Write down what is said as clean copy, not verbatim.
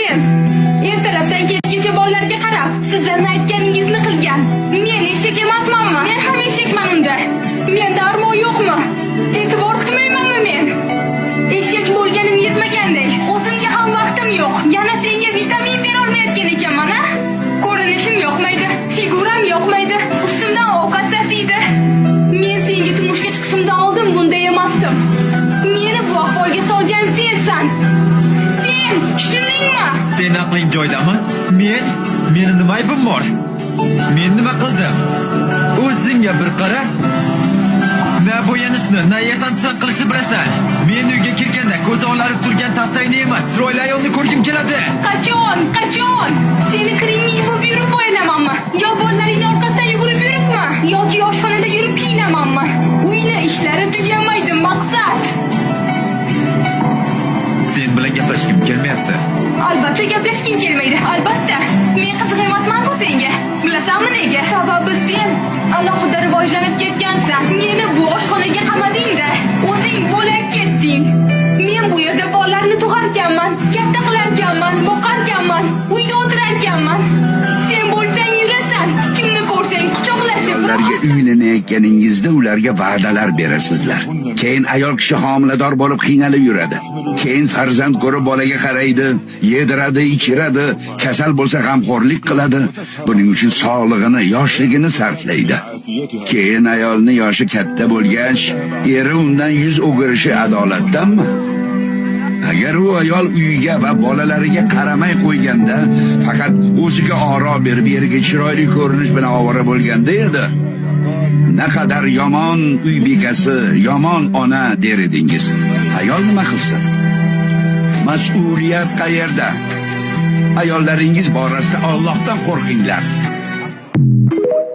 men ertalabdan kechgacha bolalarga qarab, sizlarning aytganingizni qilgan. Men eshak emasmanmi? Men ham eshakman unda. Menda armon yo'qmi? E'tibor qilmaymanmi men? Eshak bo'lganim yetmagandek, o'zimga ham vaqtim yo'q. Yana senga vitamin bera olmayotgan ekanman, ha? Ko'rinishim yoqmaydi, figuram yoqmaydi, ustimdan ovqat sasiydi. Men senga turmushga chiqishimdan oldin bunday emasdim. Meni bu ahvolga solgan sensan. Sen, tushundingmi? Sen aqling joydami? Meni nima aybim bor? Men nima qildim? O'zingga bir qara. Na bo'yanishni, na yasanchilik qilishni bilasan. Men uyga kirganda ko'zi olarib turgan taftayni emas, chiroyli ayolni ko'rgim keladi. Qachon? Seni krimni yuvib yurib bo'yanamanmi? Yo bolalaringni orqasidan yugurib yuribmi? Yoki oshxonada yurib kiyinamanmi? Uyni ishlari tugamaydi, maqsad. Sen bilan gaplashgim kelmayapti. Albatta gaplashging kelmaydi, albatta. Men qiziq emasman-ku senga. Bilasanmi nega? Sababi sen alohida rivojlanib ketgansan. Meni bu oshxonaga qamading-da, o'zing bo'lak ketding. Men bu yerda bolalarni tug'arkanman, katta qilarkanman, boqarkanman, uyda o'tirarkanman. Sen bo'lsang yurasan, kimni ko'rsang quchoqlashib. Ularga uylanayotganingizda ularga va'dalar berasizlar. Keyin ayol kishi homilador bo'lib qiynalib yuradi. Keyin farzand ko'rib bolaga qaraydi, yediradi, ichiradi, kasal bo'lsa g'amxo'rlik qiladi. Buning uchun sog'lig'ini, yoshligini sarflaydi. Keyin ayolni yoshi katta bo'lgach, eri undan yuz o'girishi adolatdanmi? Agar u ayol uyiga va bolalariga qaramay qo'yganda, faqat o'ziga oro berib, eriga chiroyli ko'rinish bilan ovora bo'lganda edi, naqadar yomon uy bekasi, yomon ona der edingiz. Ayol nima qilsin? Mas'uliyat qayerda? Ayollaringiz borasida Allohdan qo'rqinglar.